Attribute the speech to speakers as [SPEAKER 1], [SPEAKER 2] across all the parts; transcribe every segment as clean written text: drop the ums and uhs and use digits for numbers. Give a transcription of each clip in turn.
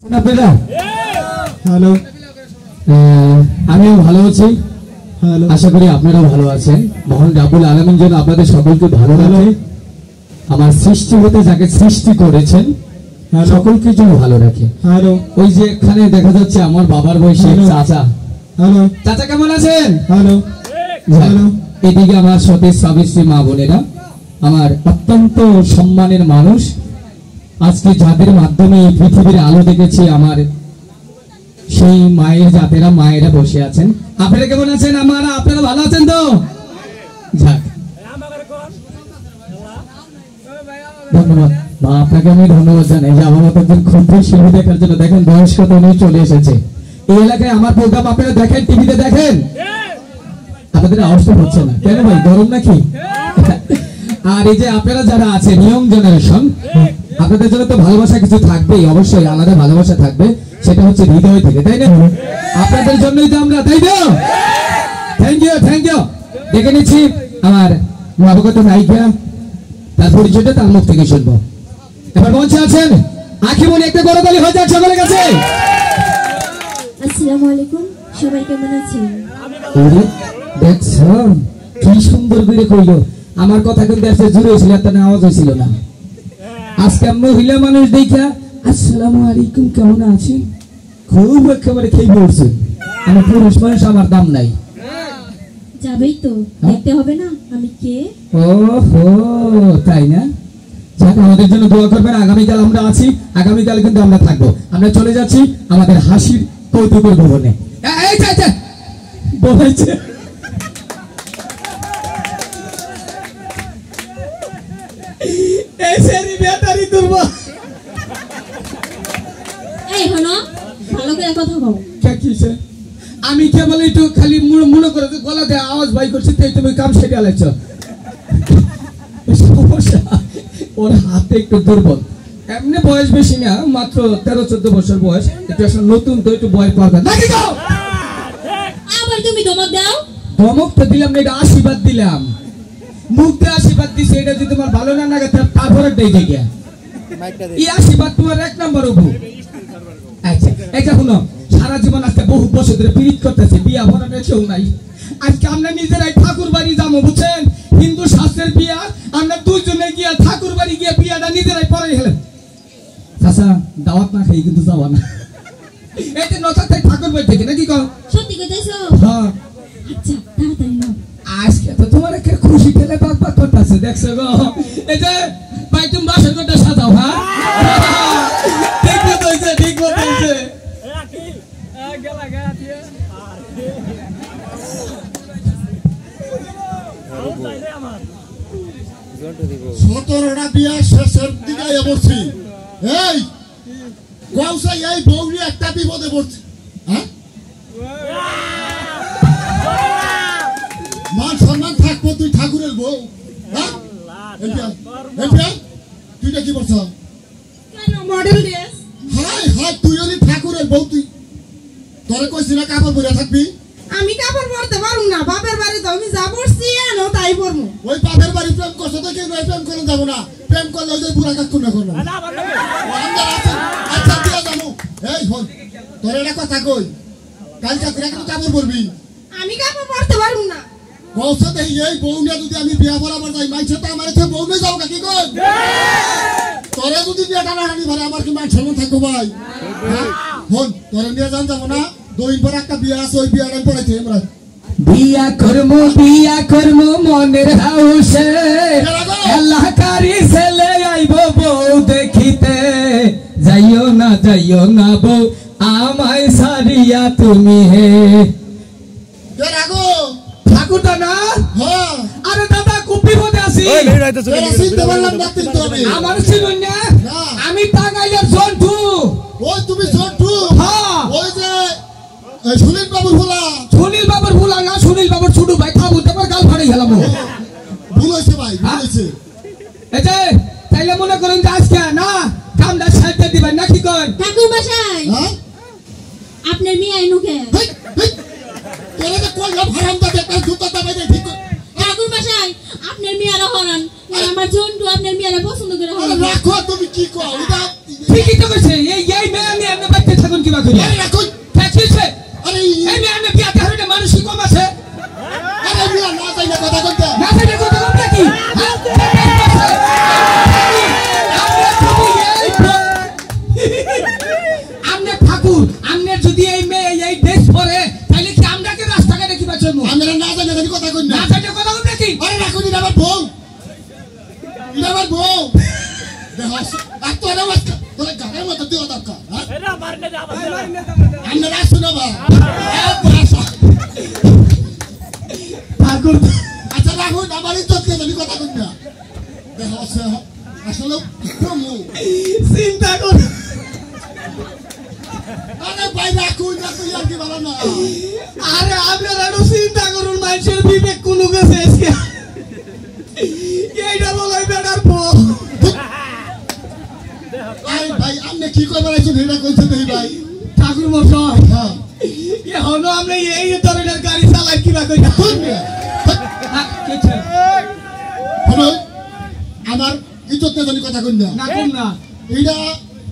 [SPEAKER 1] Hello, আমিও ভালো আছি। আশা করি আপনারাও ভালো আছেন। মহান রাব্বুল আলামিন যেন আপনাদের সকলকে ভালো রাখে। আমার সৃষ্টি হতে যাকে সৃষ্টি করেছেন সকলকে যেন ভালো রাখে। ওই যে এখানে দেখা যাচ্ছে আমার বাবার বয়সী চাচা। হ্যালো চাচা, কেমন আছেন? Hello hello. এদিকে আমার সতীশ সাবিশ্রী মা বোনেরা, আমার অত্যন্ত সম্মানের মানুষ, আজকে যাদের মাধ্যমে পৃথিবীর আলো দেখেছি, আমার সেই মায়ের জাতেরা, মায়েরা বসে আছেন। আপনারা কেমন আছেন? আপনারা ভালো আছেন তো? যাক, ধন্যবাদ মা, আপনাকে আমি ধন্যবাদ জানাই যে আমার মতো একজন ক্ষুদ্র শিল্পী দেখার জন্য। দেখেন বয়স্ক তরুণী চলে এসেছে এই এলাকায়। আমার প্রোগ্রাম আপনারা দেখেন, টিভিতে দেখেন। আপনাদের আওয়াজটা হচ্ছে না কেন ভাই? গরম নাকি? আর এই যে আপনারা যারা আছেন ইয়ং জেনারেশন, আপনাদের জন্য তো ভালোবাসা কিছু থাকবেই, অবশ্যই আলাদা ভালোবাসা থাকবে, সেটা হচ্ছে হৃদয় থেকে, তাই না? আপনাদের জন্যই তো আমরা, তাই তো? Thank you, thank you. দেখে নিচ্ছি আমার নবগত নায়িকা, তার পরিচয়টা তার মুখ থেকে শুনবো। এবার মঞ্চে আছেন আখিমণি, একটা বড় তালি হয়ে যাক সকলের কাছে।
[SPEAKER 2] আসসালামু আলাইকুম, সবাই কেমন আছেন?
[SPEAKER 1] দেখছো কি সুন্দর করে কইলো। আমার কথা কিন্তু এসে জুড়ে হয়েছিল, এত আওয়াজ হয়েছিল না। আজকে মহিলা মানুষ দেখা আসসালামু আলাইকুম কেমন আছেন খুব একেবারে খেয়ে পড়ছে। আমার পুরুষ মানুষ, আমার দাম নাই।
[SPEAKER 2] যাবেই তো, দেখতে হবে না আমি কে।
[SPEAKER 1] ওহো, তাই না? যাক, আমাদের জন্য দোয়া করবেন। আগামীকাল আমরা আছি, আগামীকাল কিন্তু আমরা থাকবো। আমরা চলে যাচ্ছি আমাদের হাসির কৌতুকের ভবনে। এই চাচা বলেছে এই সেরি বেটারি তুলবো।
[SPEAKER 2] এই হনো, ভালো করে কথা বল।
[SPEAKER 1] কে কিছে? আমি কেবল একটু খালি মনে করে গলা দিয়ে আওয়াজ বাই করছি, তাই তুমি কাম সেটা আলাইছো। সমস্যা ওর হাতে একটু দুর্বল, এমনি বয়স বেশি না, মাত্র 13-14 বছর বয়স। একটু আসলে নতুন তো, একটু ভয় পাবে নাকি গো?
[SPEAKER 2] আবার তুমি ধমক দাও?
[SPEAKER 1] ধমক তো দিলাম না, এটা আশীর্বাদ দিলাম। মুখ দিয়ে আশীর্বাদ দিছি, এটা যদি তোমার ভালো না লাগে তারপরে দেই দেখে এই আশীর্বাদ তোমার 1 নম্বর উঠবো। আচ্ছা, এটা শুনো, সারা জীবন আজকে বহু বছর ধরে পীড়িত করতেছে, বিয়া ভরাটা কেউ নাই। আজকে আমরা নিজেরাই ঠাকুর বাড়ি যাবো, বুঝছেন? হিন্দু শাস্ত্রের বিয়া, আমরা দুইজনে গিয়া ঠাকুর বাড়ি গিয়ে বিয়াটা নিজেরাই পড়াই হলেন। চাচা দাওয়াত না খাই কিন্তু যাবা না, এই যে নজর থেকে ঠাকুর বাড়ি থেকে নাকি কও?
[SPEAKER 2] সত্যি কইতেছো?
[SPEAKER 1] হ্যাঁ।
[SPEAKER 2] আচ্ছা তাড়াতাড়ি নাও।
[SPEAKER 1] আজকে তো তোমার একটা খুশি খেলে বাক বাক করতেছে, দেখছো গো? এই যে ভাই তুমি বাসন করতে সাজাও। হ্যাঁ, ঠিক মতো হয়েছে, ঠিক মতো হয়েছে।
[SPEAKER 3] সতেরোটা বিয়া শেষের দিকে বলছি, এই কৌশা এই বৌরি একটা বিপদে পড়ছি। হ্যাঁ, মান সম্মান থাকবো, তুই ঠাকুরের বউ। হ্যাঁ, তুইটা কি বলছ?
[SPEAKER 2] Model dress.
[SPEAKER 3] হাই হাই, তুই যদি ঠাকুরের বউ, তুই তোরে কইছি না কাপড় পরে থাকবি?
[SPEAKER 4] আমি কাপড় পরতে পারুম না, বাপের বাড়িতে আমি যা পড়ছি এনো তাই পরমু।
[SPEAKER 3] ওই বাপের বাড়ি প্রেম করছো তো কেউ প্রেম করে যাবো না, প্রেম করলে ওই যে বুড়া কাকু না করবো। আচ্ছা দিয়া যাবো। এই হল তোর এটা কথা কই, কাল চাকরি কিন্তু কাপড় পরবি।
[SPEAKER 4] আমি কাপড় পরতে পারুম না।
[SPEAKER 3] বলছো দেখি এই বউ নিয়ে যদি আমি বিয়া বরাবর যাই, মাইছে তো আমার এসে বউ নিয়ে যাবো কি কই? তোরে যদি বিয়াটা না হানি ভাই, আমার কি মান সম্মান থাকবো ভাই? হল তোরে নিয়ে যাবো না, 2 দিন পর একটা বিয়া আছে, ওই বিয়াটা পড়াইছি আমরা।
[SPEAKER 1] বিয়া করমু মনের হাউসে, এলাকারি ছেলে আইব বউ দেখিতে। যাইও না বউ আমায় সারিয়া তুমি হে। ঠাকুরটা না?
[SPEAKER 3] হ্যাঁ।
[SPEAKER 1] আরে দাদা খুব বিপদে আছি। আমার চিনুন না? আমি টাঙ্গাইলের জন্টু।
[SPEAKER 3] ওই তুমি জন্টু?
[SPEAKER 1] হ্যাঁ।
[SPEAKER 3] ওই যে সুনীল বাবুর ভোলা।
[SPEAKER 1] সুনীল বাবুর ভোলা না, সুনীল বাবুর ছোট ভাই। খাবো তোমার গাল ফাড়ে গেলাম।
[SPEAKER 3] ভুল হয়েছে ভাই, ভুল হয়েছে।
[SPEAKER 1] এই যে তাইলে মনে করেন যে আজকে না কামটা সাইতে দিবেন নাকি কর?
[SPEAKER 2] ঠাকুর মশাই,
[SPEAKER 3] হ্যাঁ,
[SPEAKER 2] আপনার মেয়ে আইনুকে।
[SPEAKER 3] তোরা যে কইলা ভাড়ামটা দেখতে জুতাটা বাইরে ঠিক কর।
[SPEAKER 2] ঠাকুর মশাই, আপনার মেয়ে আর হরান, আমার জন্টু আপনার মেয়ে পছন্দ করে হরান।
[SPEAKER 3] রাখো, তুমি কি কও?
[SPEAKER 1] ঠিকই তো কইছে। এই মেয়ে আমি কিবা করি
[SPEAKER 3] আরে রাখুন
[SPEAKER 1] থাকিছে
[SPEAKER 3] আরে
[SPEAKER 1] এই মে আমি বিয়া কাহরে মানুষ কি কম আছে
[SPEAKER 3] আরে মিয়া না যাই না কথা কইতে
[SPEAKER 1] না থাকে কথা কম নাকি আমনে ঠাকুর আমনে যদি এই মে এই দেশ পরে তাহলে কি আমরা কি রাস্তাঘাটে কিবা চলবো
[SPEAKER 3] আমরা না যাই না কথা কই না
[SPEAKER 1] না থাকে কথা কম নাকি
[SPEAKER 3] আরে রাখুন এটা আমার বউ এটা আমার বউ দেখাস আর তো না মাস্টার তোরে গাড়ির মতো দিও দরকার এরা মারনে যাবা আমরা রাখছ না বা
[SPEAKER 1] ঠাকুর
[SPEAKER 3] আচ্ছা রাখুন আমার ইজ্জত কে জানি কথা কই না দেখাস আসলে প্রমু
[SPEAKER 1] চিন্তা কর
[SPEAKER 3] আরে ভাই রাখুন না তুই আর কি ভালো না
[SPEAKER 1] আরে আপনারা একটু চিন্তা করুন মানুষের বিবেক কোনো গেছে আজকে এইটা বলাই বেটার বউ
[SPEAKER 3] আরে ভাই আপনি কি করবার আইছেন এটা কইছেন দেই ভাই
[SPEAKER 1] ঠাকুর মশাই
[SPEAKER 3] হ্যাঁ
[SPEAKER 1] এ হলো আমরা এই ধরনের গাড়ি চালাই কিবা কই
[SPEAKER 3] শুন
[SPEAKER 1] কিছু
[SPEAKER 3] শুনো আমার ইজ্জত কে জানি কথা কই না
[SPEAKER 1] না কম না
[SPEAKER 3] এইটা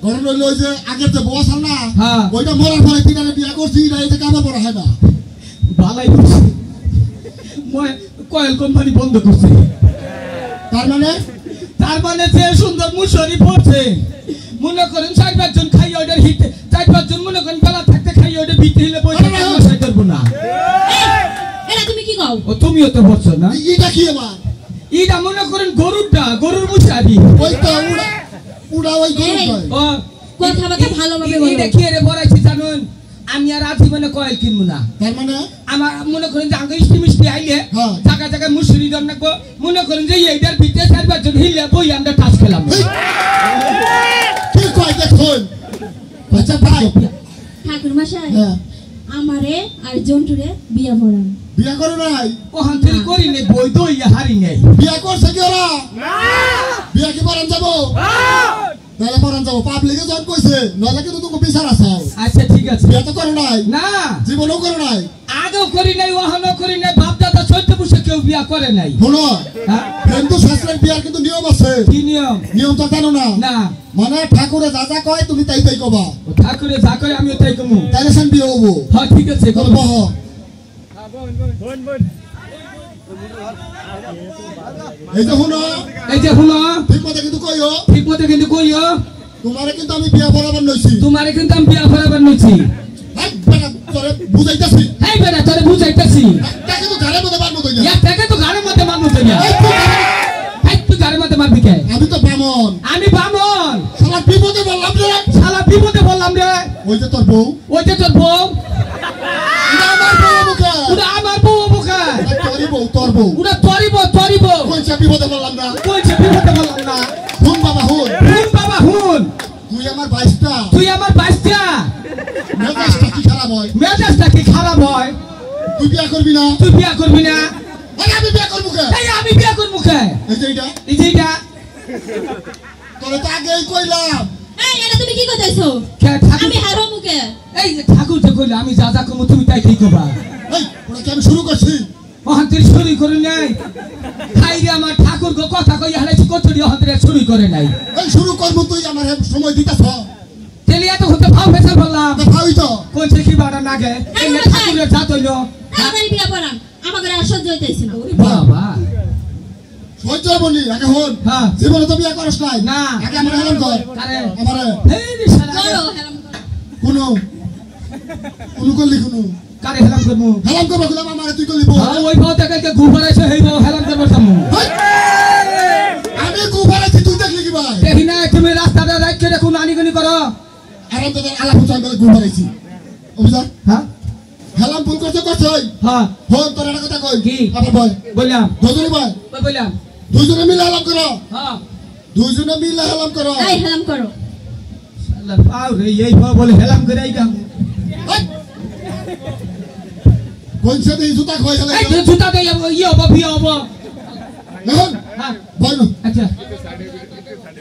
[SPEAKER 3] ঘটনা হইলো যে আগের যে বউ আছে না
[SPEAKER 1] হ্যাঁ।
[SPEAKER 3] ওইটা মরার পরে তিনারে বিয়া করছি এটা এটা কামে পড়া হয় না
[SPEAKER 1] ভালাই করছে মই কয়েল কোম্পানি বন্ধ করছে
[SPEAKER 3] তার মানে
[SPEAKER 1] যে সুন্দর মুশারি পড়ছে মনে করেন 4-5 জন খাই অর্ডার হিট 4-5 জন মনে করেন বেলা থাকতে খাই অর্ডার বিতে হইলে বসে মশাই করব না
[SPEAKER 2] এরা তুমি কি কও
[SPEAKER 1] ও তুমিও তো বলছো না
[SPEAKER 3] এইটা কি আমার
[SPEAKER 1] এইটা মনে করেন গরুর মুশারি
[SPEAKER 3] ওই তো উড়া ওই গরু
[SPEAKER 2] এই।
[SPEAKER 3] কয়
[SPEAKER 1] ও
[SPEAKER 2] কথাবার্তা ভালোভাবে বলো
[SPEAKER 1] এইটা কি রে বড়াইছি জানুন আমি আর আজীবনে কয়েল কিনবো না
[SPEAKER 3] তার মানে
[SPEAKER 1] আমার মনে করেন যে আগে মিষ্টি আইলে
[SPEAKER 3] হ্যাঁ।
[SPEAKER 1] জায়গা জায়গায় মুসুরি দম নাকবো মনে করেন যে এইটার ভিতরে 4-5 জন হিলে বই আমরা টাচ খেলাম
[SPEAKER 3] কি কয় দেখুন আচ্ছা ভাই
[SPEAKER 2] ঠাকুর মশাই
[SPEAKER 3] হ্যাঁ
[SPEAKER 2] আমারে আর জন্টুরে বিয়া পড়ান
[SPEAKER 3] বিয়া করো নাই
[SPEAKER 1] ওখান থেকে করি নেই বই তো ইয়া হারি নেই
[SPEAKER 3] বিয়া করছে কি ওরা বিয়া কি পরান যাবো তাহলে পরান যাবো পাবলিকে জন কইছে নইলে কিন্তু তুমি বিচার আছে
[SPEAKER 1] আচ্ছা ঠিক আছে
[SPEAKER 3] বিয়া তো করো নাই
[SPEAKER 1] না
[SPEAKER 3] জীবনও করো নাই
[SPEAKER 1] আগেও করি নাই ওখানেও করি নাই বাপ দাদা 14 বছর কেউ বিয়া করে নাই
[SPEAKER 3] শোনো
[SPEAKER 1] হ্যাঁ?
[SPEAKER 3] হিন্দু শাস্ত্রের বিয়ার কিন্তু নিয়ম আছে
[SPEAKER 1] কি নিয়ম
[SPEAKER 3] নিয়ম তো জানো না
[SPEAKER 1] না
[SPEAKER 3] মানে ঠাকুরে যা যা কয় তুমি তাই তাই কবা
[SPEAKER 1] ও ঠাকুরে যা করে আমিও তাই কমু
[SPEAKER 3] তাইলে সেন বিয়ে হবো
[SPEAKER 1] হ্যাঁ ঠিক আছে
[SPEAKER 3] তাহলে বহ এই যে শুনো
[SPEAKER 1] এই যে শুনো
[SPEAKER 3] ঠিক মতো কিন্তু কইও
[SPEAKER 1] ঠিক মতো কিন্তু কইও
[SPEAKER 3] তোমারে কিন্তু আমি বিয়া পড়াবার নইছি
[SPEAKER 1] তোমারে কিন্তু আমি বিয়া করাবার নইছি
[SPEAKER 3] হাই বেটা তোরে বুঝাইতাছি
[SPEAKER 1] এই বেটা তোরে বুঝাইতাছি
[SPEAKER 3] একটা কিন্তু ঘরের মধ্যে বানবো কই না
[SPEAKER 1] এক টাকা তো গাড়ির মধ্যে মারবো তো না
[SPEAKER 3] এই তুই ঘরে-
[SPEAKER 1] এই তুই গাড়ির মধ্যে মারবি কে
[SPEAKER 3] আমি তো ব্রাহ্মণ
[SPEAKER 1] আমি বামন
[SPEAKER 3] সারা বিপদে বললাম রে
[SPEAKER 1] শালা বিপদে বললাম রে
[SPEAKER 3] ওই যে তোর বউ
[SPEAKER 1] ওই যে তোর বউ
[SPEAKER 3] এটা আমার বউ মুখে
[SPEAKER 1] ওটা আমার বউ মুখে
[SPEAKER 3] তোরই বউ তোর বউ
[SPEAKER 1] ওটা তোরই বউ
[SPEAKER 3] কইছে বিপদে বললাম না
[SPEAKER 1] কইছে বিপদে বললাম না
[SPEAKER 3] হুন বাবা হুন
[SPEAKER 1] হুন বাবা হুন
[SPEAKER 3] তুই আমার বাইশটা
[SPEAKER 1] তুই আমার বাচ্চা
[SPEAKER 3] মেজাজটা কি খারাপ হয়
[SPEAKER 1] মেজাজটা কি খারাপ হয়
[SPEAKER 3] তুই বিয়া করবি না
[SPEAKER 1] তুই বিয়া করবি না
[SPEAKER 3] আরে আমি বিয়া করবো কে
[SPEAKER 1] এই আমি বিয়া করবো কে
[SPEAKER 3] এই যে এটা
[SPEAKER 1] এই যে এটা
[SPEAKER 3] তোরে তো আগেই কইলাম
[SPEAKER 2] এই এটা তুমি কি কইতাছো
[SPEAKER 1] কে ঠাকুর
[SPEAKER 2] আমি হারো মুকে
[SPEAKER 1] এই যে ঠাকুর যে কইলো আমি যা যা কমু তুমি তাই ঠিক করবা
[SPEAKER 3] এই ওরা কি আমি শুরু করছি
[SPEAKER 1] অহান্তির শুরু করে নাই খাইরে আমার ঠাকুর কথা কই হারাইছি কতটি অহান্তির শুরু করে নাই
[SPEAKER 3] এই শুরু করবো তুই আমার সময় দিতাছ
[SPEAKER 1] তেলি এত হতে ভাব ফেসা বললাম
[SPEAKER 3] ভাবি তো
[SPEAKER 1] কোনছে কি বাড়া নাগে এই যে ঠাকুরের জাত হইলো
[SPEAKER 2] তাড়াতাড়ি বিয়া পড়ান আমাকে আর সহ্য হইতাছে না
[SPEAKER 1] বাবা
[SPEAKER 3] সহ্য বলি আগে হন
[SPEAKER 1] হ্যাঁ।
[SPEAKER 3] জীবনে তো বিয়া করস নাই
[SPEAKER 1] না।
[SPEAKER 3] আগে আমার হেলাম কর
[SPEAKER 1] কারে
[SPEAKER 3] আমার
[SPEAKER 1] এই রে শালা
[SPEAKER 2] করো হেরাম করো
[SPEAKER 3] কোনো কোনো করলি কোনো
[SPEAKER 1] কারে হেলাম করমু
[SPEAKER 3] হেলাম করবো খুলাম আমার তুই করলি বউ
[SPEAKER 1] হ্যাঁ ওই ভাও থেকে গুফারাইছে হইব হেলাম করব সামু
[SPEAKER 3] হেই! আমি কুফারাইছি তুই দেখলি কি ভাই
[SPEAKER 1] দেখি না তুমি রাস্তাটা রাইট করে কোন আনিগনি করো
[SPEAKER 3] আরাম তোদের আলাপ হচ্ছে আমি কুফারাইছি অভিযান
[SPEAKER 1] হ্যাঁ
[SPEAKER 3] হেলাম ভুল করছে করছই
[SPEAKER 1] হ্যাঁ
[SPEAKER 3] হন তোর একটা কথা কই
[SPEAKER 1] কি?
[SPEAKER 3] আবার বয়
[SPEAKER 1] বললাম
[SPEAKER 3] দুজনে ভাই
[SPEAKER 1] ওই বললাম
[SPEAKER 3] দুজনে মিলে হেলাম করো
[SPEAKER 1] হ্যাঁ
[SPEAKER 3] দুজনে মিলে হেলাম করো
[SPEAKER 2] এই হেরাম করো
[SPEAKER 1] শালা পাও রে এই ভাও বলে হেলাম করে আইগা
[SPEAKER 3] হেই! কোনছে এই জুতা খয় হেলাম
[SPEAKER 1] এই যে জুতা দে ইয়ে হবো বিয়ে হবো
[SPEAKER 3] এখন
[SPEAKER 1] হ্যাঁ
[SPEAKER 3] বয় না
[SPEAKER 1] আচ্ছা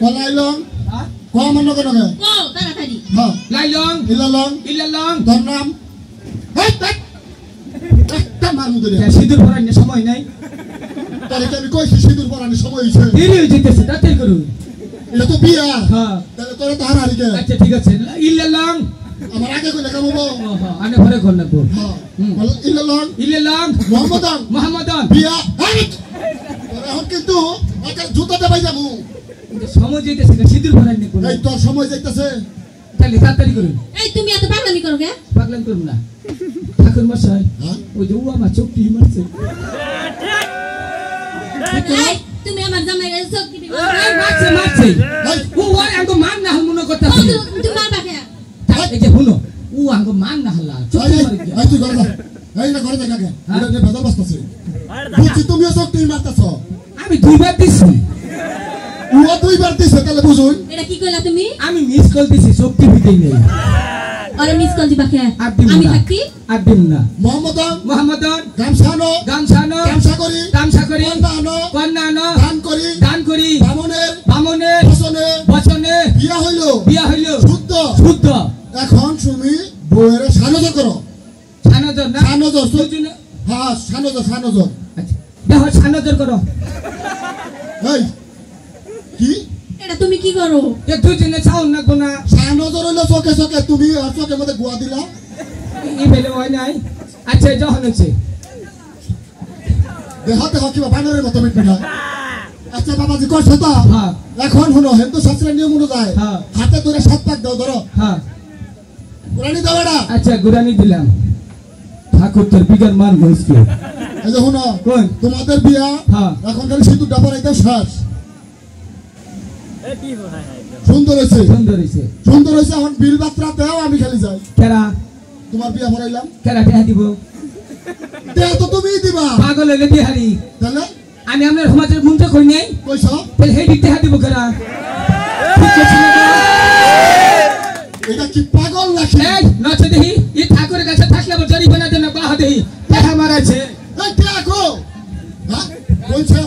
[SPEAKER 3] কলাইলং
[SPEAKER 1] হ্যাঁ
[SPEAKER 3] কম মন করে না
[SPEAKER 2] কো তাড়াতাড়ি
[SPEAKER 3] হ্যাঁ
[SPEAKER 1] লাইলং
[SPEAKER 3] ইলালং
[SPEAKER 1] ইল্লালং
[SPEAKER 3] তোর নাম হেই হেই একটা মার মুদে
[SPEAKER 1] সিঁদুর পরার সময় নাই
[SPEAKER 3] তাহলে কি আমি কইছি সিঁদুর পরানোর সময় হইছে
[SPEAKER 1] দেরি হয়ে যেতেছে তাড়াতাড়ি করুন
[SPEAKER 3] এটা তো বিয়া
[SPEAKER 1] হ্যাঁ
[SPEAKER 3] তাহলে তোরা তো হারারি কে
[SPEAKER 1] আচ্ছা ঠিক আছে ইল্লালং
[SPEAKER 3] আমার আগে কইলে কামাবো
[SPEAKER 1] আনে ভরে কর না গো
[SPEAKER 3] হ্যাঁ বল
[SPEAKER 1] ইলে লং মোহাম্মদন
[SPEAKER 3] বিয়া এখন কিন্তু একটা জুতাতে পাই যাবো
[SPEAKER 1] সময় যেতেছে সিঁদুর ভরাই নি কোন
[SPEAKER 3] এই তোর সময় যাইতেছে
[SPEAKER 1] তাহলে তাড়াতাড়ি করুন
[SPEAKER 2] এই তুমি এত পাগলামি করো কে
[SPEAKER 1] পাগলাম করুন না ঠাকুর মশাই
[SPEAKER 3] হ্যাঁ
[SPEAKER 1] ওই যে ও আমার চোখটি মারছে
[SPEAKER 2] এই তুমি আমার জামাই গায়ে চোখ দিবি
[SPEAKER 1] মারছে ও ওর আঙ্গ মান না মনে করতেছি
[SPEAKER 2] তুমি মারবা কে
[SPEAKER 1] এই যে শুনো ও আঙ্গ মান না হলা চোখটি মারি
[SPEAKER 3] এই তুই ঘরে যা এই না ঘরে যা কাকে এটা নে ভেতর বসতেছে বুঝছি তুমিও চোখ তুই মারতেছ
[SPEAKER 1] আমি দুইবার দিছি
[SPEAKER 3] ও দুইবার দিছে তাহলে বুঝুন
[SPEAKER 2] এটা কি কইলা তুমি
[SPEAKER 1] আমি মিস কল দিছি চোখটি ভিতেই নেই
[SPEAKER 2] আরে মিস কল দিবা কে
[SPEAKER 1] আব্দিম
[SPEAKER 2] আমি
[SPEAKER 1] না
[SPEAKER 2] থাকি
[SPEAKER 1] আব্দিম না
[SPEAKER 3] মোহাম্মদন
[SPEAKER 1] গামছানো
[SPEAKER 3] গামছা করি
[SPEAKER 1] কন্যা আনো দান করি বামনের বচনে
[SPEAKER 3] বিয়া হইল
[SPEAKER 1] শুদ্ধ
[SPEAKER 3] এখন তুমি বউয়ের সানজর করো
[SPEAKER 1] সানজর না
[SPEAKER 3] সানজর
[SPEAKER 1] দুজনে
[SPEAKER 3] হ্যাঁ সানজর
[SPEAKER 1] আচ্ছা দেখো সানজর করো
[SPEAKER 3] এই কি
[SPEAKER 2] এটা তুমি কি করো
[SPEAKER 1] এ দুজনে চাও না কোনা
[SPEAKER 3] সানজর হইলো চোখে চোখে তুমি আর চোখের মধ্যে গুয়া দিলা
[SPEAKER 1] এই বেলে হয় নাই আচ্ছা যখন হচ্ছে
[SPEAKER 3] দেখো কিবা বানরের মতো মিটবে না আচ্ছা বাবাজি করছো তো
[SPEAKER 1] হ্যাঁ
[SPEAKER 3] এখন শুনো হিন্দু শাস্ত্রের নিয়ম অনুযায়ী
[SPEAKER 1] হ্যাঁ।
[SPEAKER 3] হাতে ধরে 7 পাক দাও ধরো
[SPEAKER 1] হ্যাঁ
[SPEAKER 3] কোরআনি দাও এটা
[SPEAKER 1] আচ্ছা গুরানি দিলাম ঠাকুর তোর বিগার মান হইছে
[SPEAKER 3] এই যে শুনো
[SPEAKER 1] কোন
[SPEAKER 3] তোমাদের বিয়া
[SPEAKER 1] হ্যাঁ
[SPEAKER 3] এখন খালি সিঁদুর ডাবর আইতে শেষ সুন্দর হয়েছে এখন বিল বাত্রা দেও আমি খালি যাই
[SPEAKER 1] কেরা
[SPEAKER 3] তোমার বিয়া ভরাইলাম
[SPEAKER 1] কেরা দেয়া দিব
[SPEAKER 3] দেও তো তুমি দিবা
[SPEAKER 1] পাগল হইলে বিহারি
[SPEAKER 3] তাহলে
[SPEAKER 1] আমি আপনার সমাজের মন্ত্র কই নাই
[SPEAKER 3] কইছ
[SPEAKER 1] তাহলে হেই দিতে দিব কেরা ঠিক আছে না?
[SPEAKER 3] এটা কি পাগল নাকি
[SPEAKER 1] এই নচ দেহি এই ঠাকুরের কাছে থাকলে আবার জরিমানা দেন বাহ দেহি দেখা মারাছে
[SPEAKER 3] এই দেখো হ্যাঁ কইছে